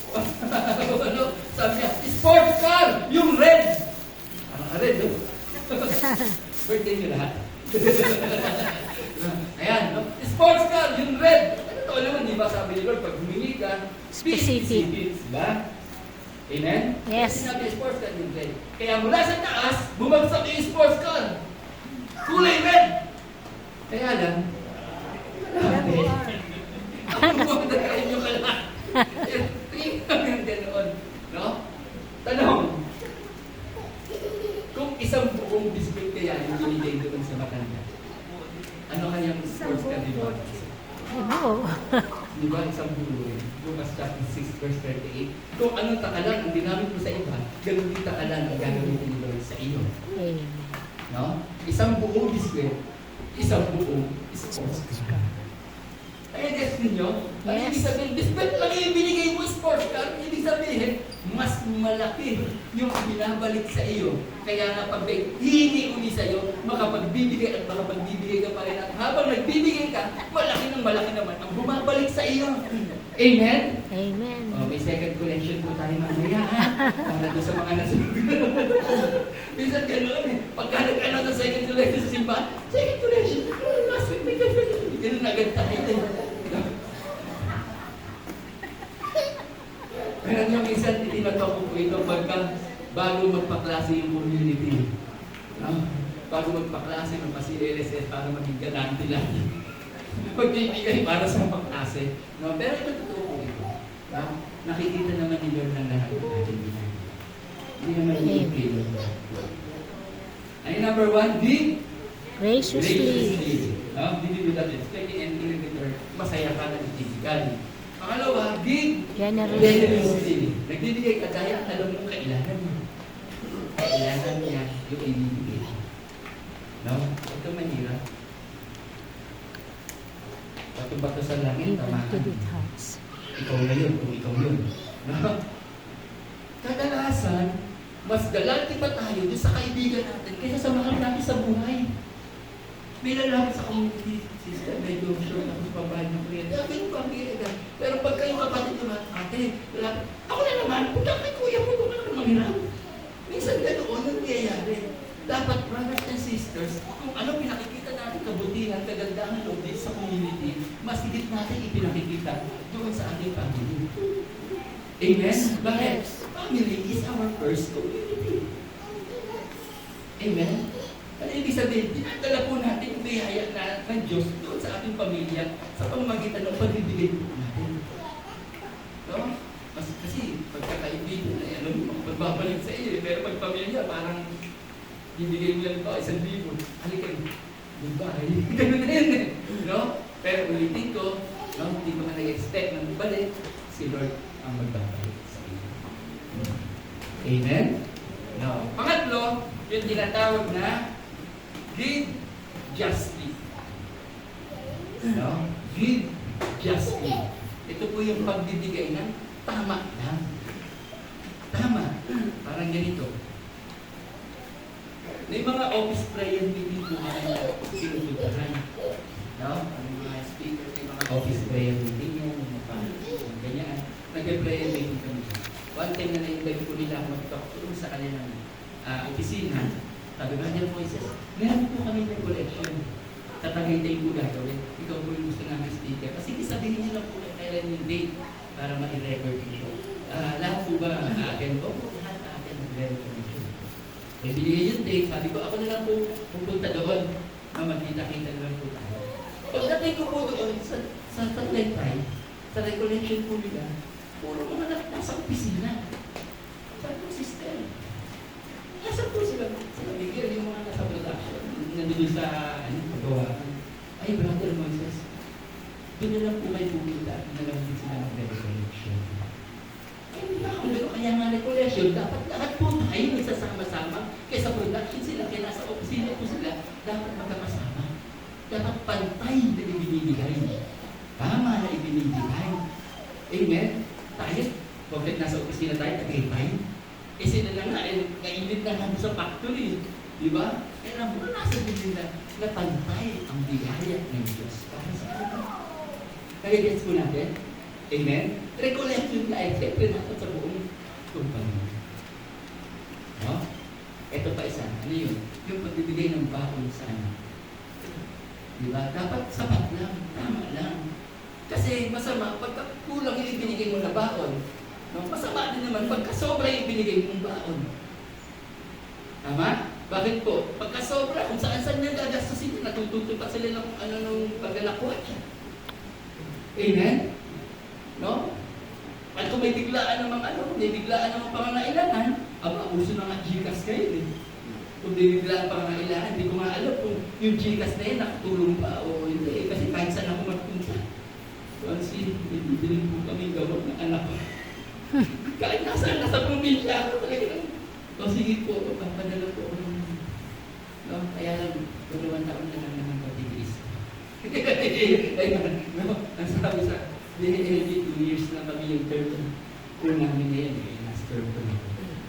Ano? Sabi niya, sports car! Yung red! Red, no? Birthday niyo lahat. Ayan, no? Sports car, yung red. Totoo naman, di ba sabi ni Lord, pag humingi ka, Specific. Diba? Amen? Yes. Kasi sinabi, sports car yung red. Kaya mula sa taas, bumagsak yung sports car. Kulay red. Kaya lang, ang buwan na kayo ka lang. Tingnan ganoon. No? Tanong, kung isang buong biscuit kaya yung binigay doon sa matanda, ano kayang sports car di ba? Oo. Di ba isang buo rin? Lukas chapter 6 verse 38. Kung anong takalan ang ginamit mo sa iba, ganun din takalan ang gagamitin ni Lord sa iyo. Amen. No? Isang buong biscuit, isang buong sports car. Kaya guess ninyo, ang Yes. ibig sabihin, biscuit lang yung binigay mo sports car, ibig sabihin, mas malaki yung binabalik sa iyo. Kaya nga pag may hihingi uli sa iyo, makapagbibigay at makapagbibigay ka pa rin. At habang nagbibigay ka, malaki naman ang bumabalik sa iyo. Amen? Amen. Oh, may second collection po tayo mamaya, ha? Para doon sa mga nasunod. Minsan gano'n eh. Pagka nag-ano sa second collection sa simbahan, second collection, last week may collection. Ganun agad tayo. Pero yung minsan, itinatok ko po ito pagka bago magpaklase yung community. No? Bago magpaklase, magpa-CLSS para maging ganante lang. Magbibigay para sa paklase. No? Pero ito totoo po ito. No? Nakikita naman ni Lord ng lahat ng ating ginagawa. Hindi naman yung kilo. Ay, number 1, be Graciously. No? Be without expecting anything in return. Masaya ka na physically. Pangalawa, be generously. Nagbibigay ka dahil alam mo kailangan mo. Kailangan niya yung ibibigay. No? Ito mahirap. Bato-bato sa langit, Give tamahan. to the house. Ikaw na yun, kung ikaw yun. No? Kadalasan, mas galante pa tayo doon sa kaibigan natin kaysa sa mahal natin sa buhay. May lalaki sa community, sister, medyo sure na kung pabahal ng kuya. Ganun pa ang ginagawa. Pero pag kayo kapatid naman, ate, lalaki, ako na naman, punta kay kuya mo, kung ano manghirap. Minsan ganoon ang nangyayari. Dapat, brothers and sisters, kung ano pinakikita natin kabutihan, kagandahan o din sa community, mas higit natin ipinakikita doon sa ating family. Amen? Bakit? Family is our first community. Amen? Ano ibig sabihin? Dinadala po natin yung biyaya ng Diyos doon sa ating pamilya sa pamamagitan ng pagbibigay po natin. No? Kasi pagkakaibigan, alam mo, magbabalik sa iyo. Pero pag pamilya, parang bibigay mo lang ito, 1,000. Halika, goodbye. Ganun na yun eh. No? Pero ulitin ko, no? Hindi ko man nag-expect na magbalik, si Lord ang magbabalik sa iyo. Amen? No. Pangatlo, yung tinatawag na give justly. No? Give justly. Ito po yung pagbibigay ng tama lang. Tama. Parang ganito. May mga office prayer meeting po kami na sinusundahan. No? Ang mga speakers, may mga office prayer meeting yan, yung ganyan. Nag-prayer meeting kami. One time na na-invite ko nila ako mag-talk sa kanilang opisina. Sabi ba, Daniel Moises, meron po kami ng collection. Tatagay-tay po gagawin. Ikaw po yung gusto namin speaker. Kasi sabihin niyo lang po kailan yung date para ma-record nyo. Lahat po ba akin? Opo, lahat akin mag-record nyo. Eh, binigay yung date. Sabi ko, ako na lang po pupunta doon. Magkita-kita na lang po tayo. Pagdating ko po doon sa Tatay, sa recollection po nila, puro mga nasa opisina. Sabi ko, sister, nasa po sila? Sila bigyan yung mga nasa production. Nandun sa pagawa. Ay, Brother Moises, doon na lang po kayo pumunta. Na lang din sila mag-recollection. Ay, hindi na ako gano'n. Kaya nga recollection, dapat lahat po tayo nagsasama-sama. Kaya sa production sila, kaya nasa opisina po sila, dapat magkakasama. Dapat pantay na ibinibigay. Tama na ibinibigay. Amen? Tayo, bakit nasa opisina tayo, tagay-tay? Eh sila na nga, kainit na nga sa factory. Di ba? Kaya na muna nasa nila na pantay ang biyaya ng Diyos para sa kanila. Nagigets po natin? Amen? Recollection na ay siyempre natin sa buong kumpanya. No? Ito pa isa. Ano yun? Yung pagbibigay baon sa anak. Diba? Dapat sapat lang, tama lang. Kasi masama, pagka kulang yung ibinigay mo na baon, no? Masama din naman pagka sobra yung ibinigay mong baon. Tama? Bakit po? Pagka sobra, kung saan-saan niya gagastusin, natututo pa sila ng ano nung pagkalakuha siya. Amen? No? At kung may biglaan namang may biglaan namang pangangailangan, uso na nga Gcash kayo eh. Kung may biglaan pangangailangan, hindi ko nga alam kung yung Gcash na yun nakatulong pa o hindi. Kasi kahit saan ako magpunta. Kasi bibili po kami gamot ng anak ko. Kahit nasa probinsya ako talaga. O sige po, papadala po ako ng no? Kaya lang, 2 taon na lang naman patigis. Ayun, no? Ang sabi sa hindi 2 years na kami yung term po namin ngayon. Last term ko na.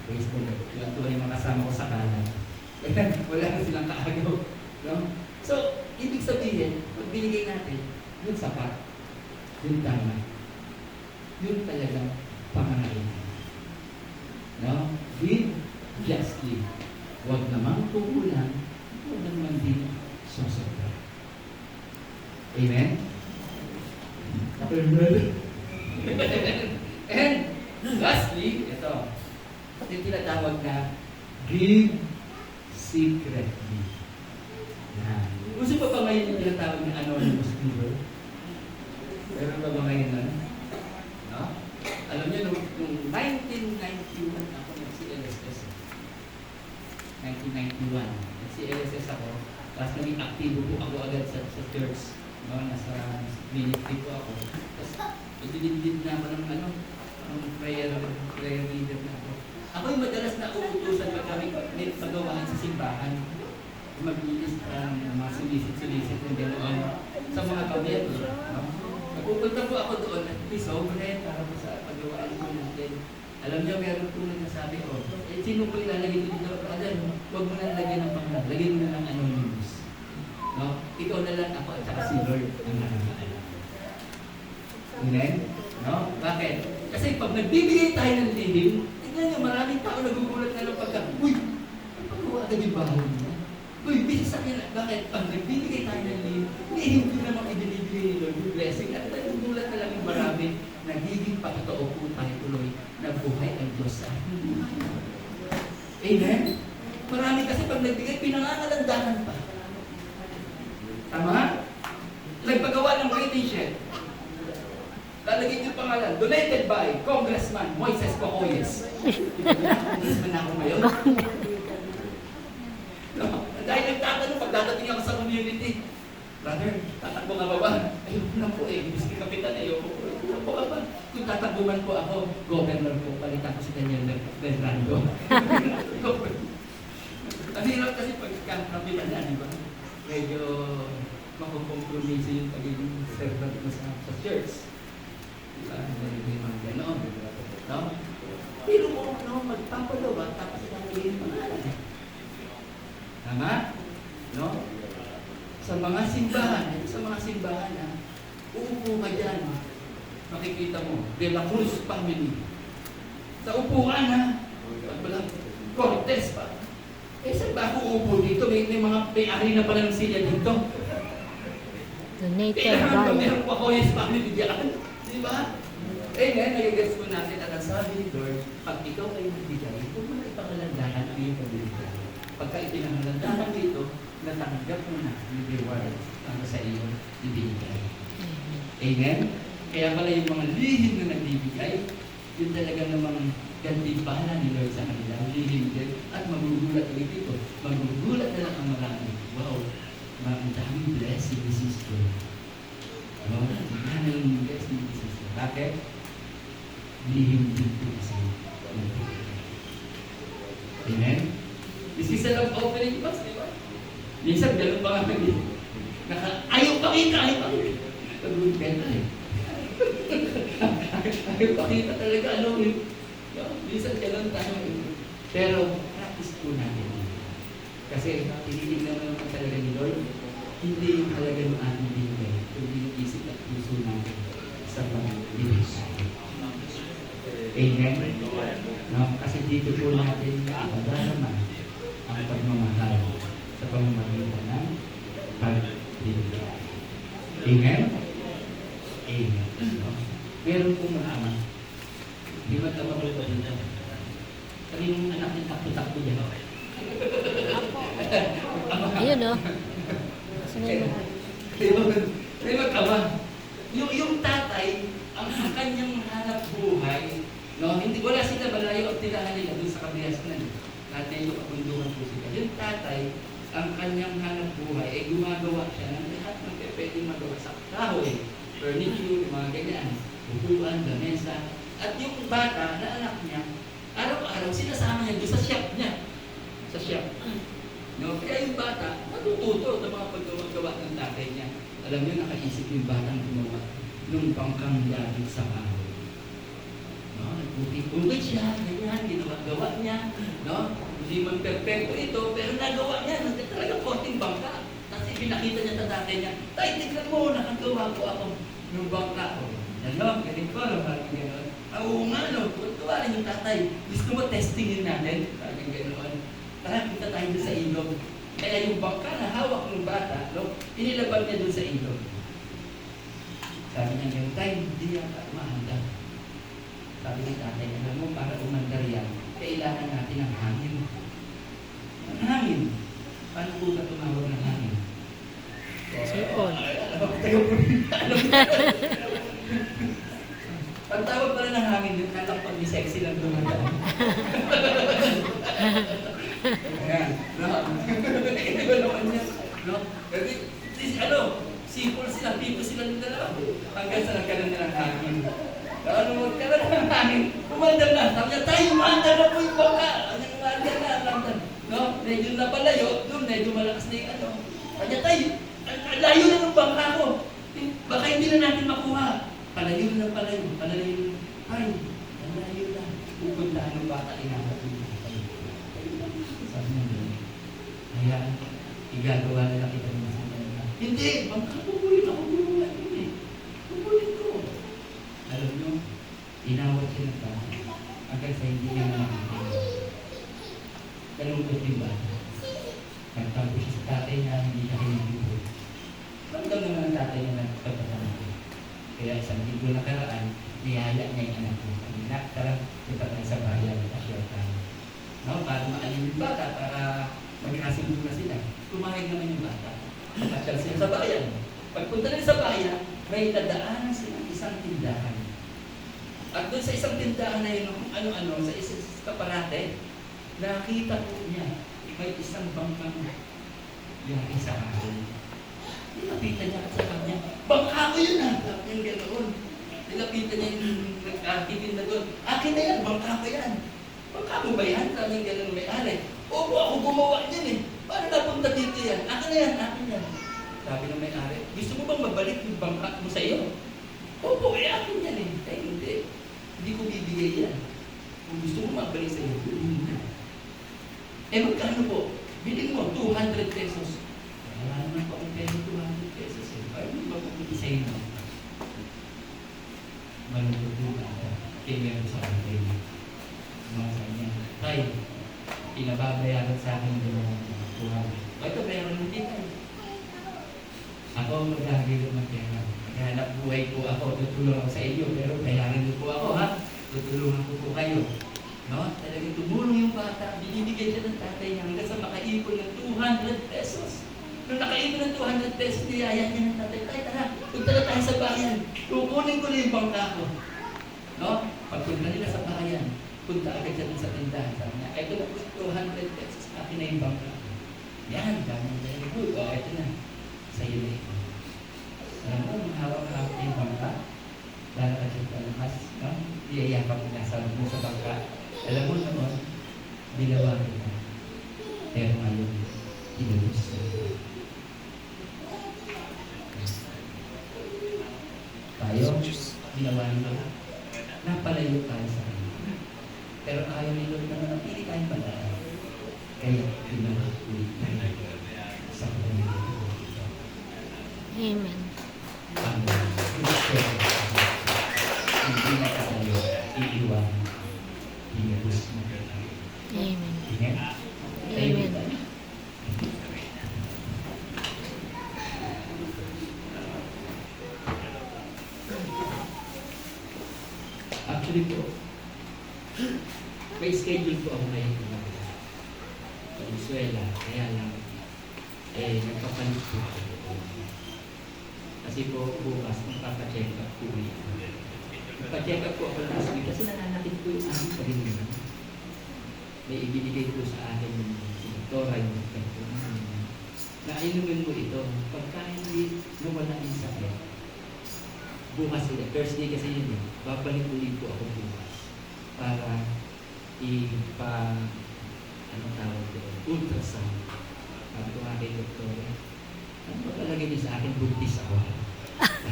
Praise the Lord. Yung tuwa yung mga kasama ko sa kanan. Wala na silang kaagaw. No? So, ibig sabihin, pag binigay natin, yun sapat, yun tama, yun talagang pangangailangan. No? Give justly. Huwag namang kukulang, huwag naman din sosobra. Amen? And lastly, ito, yung tinatawag na give secretly. Yan. Gusto pa ba ngayon yung tinatawag na anonymous giver? Meron pa ba ngayon na? No? Alam niyo, nung 1991 ako nag-CLSS. 1991. Nag-CLSS ako. Tapos naging aktibo po ako agad sa church. No? Nasa ministry po ako. Tapos, idilid na ako ng prayer leader na ako. Ako yung madalas na uutusan pag kami may pagawahan sa simbahan. Maglinis ng mga sulisit ng ganoon sa mga kabiyet. No? Nagpupunta po ako doon at pisobre para po sa pagawaan ko natin. Alam niyo, meron po nagsasabi ko, sino po ilalagay dito? Brother, huwag mo na lagyan ng pangalan. Lagyan mo na ng anonymous. No? Ikaw na lang ako at saka si Lord ang nakakaalam. Amen? No? Bakit? Kasi pag nagbibigay tayo ng lihim, tignan niyo, maraming tao nagugulat na ng pagka, uy, ang pagawa agad yung bahay niya. Uy, bisa sa akin, bakit? Pag nagbibigay tayo ng lihim, lihim ko namang ibinibigay ni Lord yung blessing. At nagugulat na lang yung marami, nagiging patotoo po tayo tuloy na buhay ang Diyos sa atin. Amen? Marami kasi pag nagbigay, pinangangalandahan pa. Tama? Nagpagawa ng greeting shed. Lalagay yung pangalan, donated by Congressman Moises Bacoyes. Congressman ako ngayon. No? Dahil nagtatanong, pagdadating ako sa community, brother, tatakbo nga ba ba? Ayoko na po eh, Mr. Kapitan, ayoko po. Ayoko po ba? Kung tatakbuman po ako, governor po, palitan ko si Daniel Belrando. Ang hirap kasi pagkakapitan na, di ba? Medyo makukompromiso yung pagiging servant mo sa church. Diba? May mga gano'n. No? Pero mo, magpapalawa, tapos nangyayin pangalan. Tama? No? Sa mga simbahan, uupo ka dyan. Makikita mo, De La Cruz family. Sa upuan, Cortez pa. Saan ba ako uupo dito? May may-ari na pala ng silya dito. Donated by. Meron pa ko yung family diyan. Di ba? Ngayon, nagigets ko natin at ang sabi ni Lord, pag ikaw ay magbigay, huwag mo na ipangalandahan ang iyong pagbiligay. Pagka ipinangalandahan dito, natanggap mo na yung reward para sa iyong ibigay. Amen? Kaya pala yung mga lihim na nagbibigay, yun talaga namang gantimpala ni Lord sa kanila. Lihim din. At magugulat ulit ito. Magugulat na lang ang marami. Wow! Ang daming blessing ni Sister. Ang daming blessing ni Sister. Bakit? Lihim din po kasi. Amen? This is an opening class, di ba? Minsan, gano'n pa nga kami. Ayaw pakita. Pag-uwit eh. Ayaw pakita talaga, minsan gano'n tayo. Pero, practice po natin. Kasi, tinitignan naman talaga ni Lord, hindi yung talaga yung ating binigay, kundi yung isip at puso natin sa pag-ibig. Amen? No? Kasi dito po natin naman ang pagmamahal sa pamamagitan ng pagdibig. Amen? Amen. No? Meron pong mga ama. Di ba tama ko ito dito? Sabi yung anak niya takbo-takbo niya. Ayun, no? Sunod mo. Di ba tama? Yung tatay, ang kanyang hanap buhay, no? Hindi, wala sila malayo ang tirahan nila doon sa kabiyasan. Natin yung kabundukan po sila. Yung tatay, ang kanyang hanap buhay ay gumagawa siya ng lahat ng pwedeng magawa sa kahoy, furniture, mga ganyan, upuan, lamesa. At yung bata na anak niya, araw-araw sinasama niya doon sa shop niya. Sa shop. No? Kaya yung bata, matututo ng mga paggawa ng tatay niya. Alam niyo, nakaisip yung batang gumawa nung pangkang yagit sa kahoy. No? Nagbuti-buti siya, ganyan, ginawa niya. No? Hindi man perfecto ito, pero nagawa niya. Talaga konting bangka. Kasi pinakita niya sa tatay niya, tay, tignan mo, nakagawa ko ako ng bangka ko. Ano, ganito, parang gano'n. Oo nga, no, tuwa rin yung tatay. Gusto mo testingin natin? Parang gano'n. Tara, punta tayo doon sa ilog. Kaya yung bangka na hawak ng bata, no, inilabag niya doon sa ilog. Sabi niya gano'n, tay, hindi yata umahanda. Sabi ng tatay, alam mo, para umandar yan, kailangan natin ng hangin. Ang hangin. Paano po ka tumawag ng hangin? Sipon. Ang tawag pala ng hangin yun, alam pag sexy lang dumadaan. Ayan. No? Iba naman yan. No? Kasi, simple sila, people sila ng dalawa. Hanggang sa nagkaroon nila ng hangin. Ano mo, magkaroon ng hangin, umandar na. Sabi niya, tayo, umandar na po yung bangka. Umandar na, umandar. No? Medyo napalayo, doon medyo malakas na yung ano. Sabi niya, tayo, ang layo na ng bangka ko. Baka hindi na natin makuha. Palayo na palayo. Palayo na. Ay, ang layo na. Pupuntahan ng bata, inahat mo. Sabi niya, kaya, igagawa na lang kita ng mga. Hindi, bangka ko po yun. Ako gumawa yun eh. Kukunin ko. Alam nyo, inawat siya ng bata. Hanggang sa hindi niya makakita. Kalungkot yung bata. Nagtampo siya sa tatay niya, hindi siya hinagipon. Ramdam naman ang tatay niya na pagpapalala ko. Kaya isang linggo nakaraan, niyaya niya yung anak ko. Sabi na, tara, punta tayo sa bayan, share tayo. No, para maalim yung bata, para magkasundo na sila. Tumahig naman yung bata. Nakasyal sila sa bayan. Pagpunta nila sa bayan, may dadaanan silang isang tindahan. At doon sa isang tindahan na yun, kung ano-ano, sa isang kaparate, nakita po niya, may isang bangkang yari sa kahoy. Nilapitan niya at sa kanya, bangka ko yun ah! Yung ganoon. Nilapitan niya yung nagkakipin na doon. Akin na yan, bangka ko yan. Bangka mo ba yan? Sabi yung ganoon may-ari. Opo, ako gumawa niyan eh. Paano napunta dito yan? Akin na yan, akin yan. Sabi ng may-ari, gusto mo bang mabalik yung bangka mo sa iyo? Opo, akin yan eh. Ay, hindi. Hindi ko bibigay yan. Kung gusto mo mabalik sa iyo, magkano po? Biling mo, 200 pesos. Wala naman po akong pera 200 pesos eh. Paano mo ba kung i-say mo? Malungkot yung bata. Kaya sa akin. Mga sa niya, tay, pinababayaran sa akin yung 200. Ito, meron mo dito. Ako ang maghahagilot ng pera. Maghanap buhay po ako, tutulong ako sa iyo, pero bayaran niyo po ako ha. Tutulungan ko po kayo. No? Talagang tumulong yung bata, binibigay siya ng tatay niya hanggang sa makaipon ng 200 pesos. Nung nakaipon ng 200 pesos, niyaya niya ng tatay, tay, tara, punta na tayo sa bayan. Kukunin ko na yung bangka ko. No? Pagpunta nila sa bayan, punta agad siya sa tindahan. Sabi niya, ito na po 200 pesos, akin na yung bangka ko. Yan, ganyan very good. O, ito na. Sa'yo na ito. Alam mo, mahawak-hawak na yung bangka. Lalakad siya palabas, no? Iyayakap mo na sa bangka. Alam mo naman, ginawa kita. Pero ngayon, inubos na. Tayo, ginawa nila. Napalayo tayo sa kanya. Pero ayaw nila na manapili tayong balaan. Kaya, ginawa ulit tayo sa kanya. Amen. Amen. Hindi na tayo iiwan. Amen. Amen. Amen. Actually po, may schedule po ako ngayon sa Venezuela. Kaya lang, nagpapalit po ako. Kasi po bukas, magpapacheck up po ulit. Magpacheck up po ako last week kasi nananakit po yung aking sarili. May ibinigay po sa akin yung doktora yung doktor na inumin mo ito. Pagka hindi nawala yung sakit, bukas ulit, Thursday kasi yun babalik ulit po ako bukas para ano tawag doon, ultrasound. Sabi ko nga kay doktora, ano ba palagay niyo sa akin, buntis ako?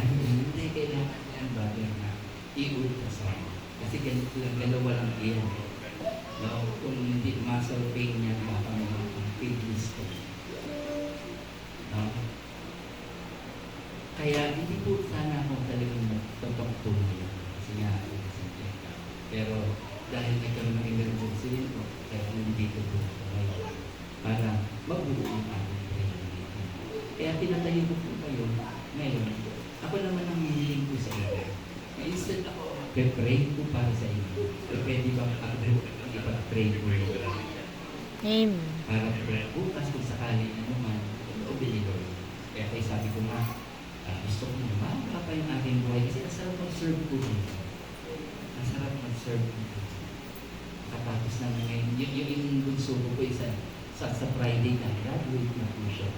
Hindi, kailangan yan ba na i-ultrasound. Kasi ganito lang, dalawa lang yan. No? Kung hindi muscle pain niya, baka mga kidneys ko. No? Kaya hindi po sana ako talagang nagtotokto niya. Kasi nga, pero dahil nagkaroon ng emergency rin po, kaya nandito po ako ngayon para mabuo ang ating training. Kaya tinatayo ko po kayo ngayon. Ako naman ang hihiling po sa inyo. Instead ako, pre-pray po para sa inyo. Pwede bang ipag-pray po yun? Amen. Para bukas kung sakali ano man, obey Lord. Kaya kayo sabi ko nga, gusto ko naman pa yung aking buhay kasi nasarap mag-serve po dito. Nasarap mag-serve po dito. Katapos naman ngayon, yung bunso ko po isa sa Friday na graduate na po siya.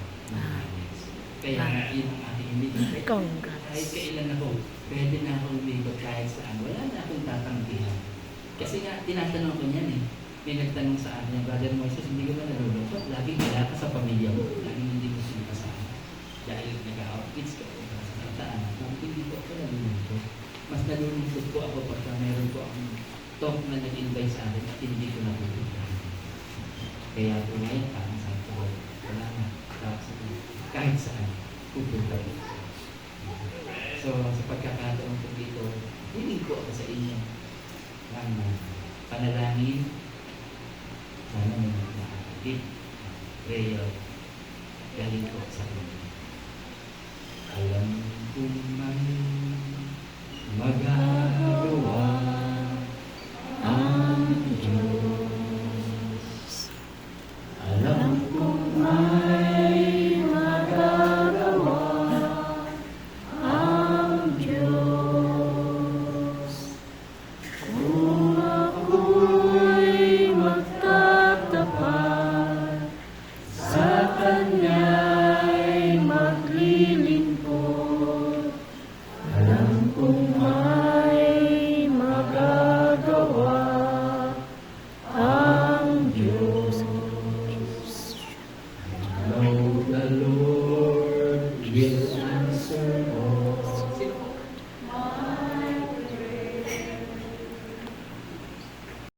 Kaya nga yun ang aking umigit. Congrats. Kahit kailan ako, pwede na akong umigit kahit saan. Wala na akong tatanggihan. Kasi nga, tinatanong ko niyan eh. May nagtanong sa akin, Brother Moises, hindi ka ba nalulungkot? Laging wala ka sa pamilya mo. Laging hindi mo sinakasama. Dahil nag-outfits ka o sa kataan. Kung hindi po ako nalulungkot. Mas nalulungkot po ako pagka meron po akong talk na nag-invite sa akin at hindi ko napupuntahan. Kaya po ngayon, parang sa ko, wala na. Tapos kahit saan, pupunta po. So, sa pagkakataon po dito, hiling po ako sa inyo ng panalangin, sana may nakakakit, prayer, galing po sa inyo. Alam kong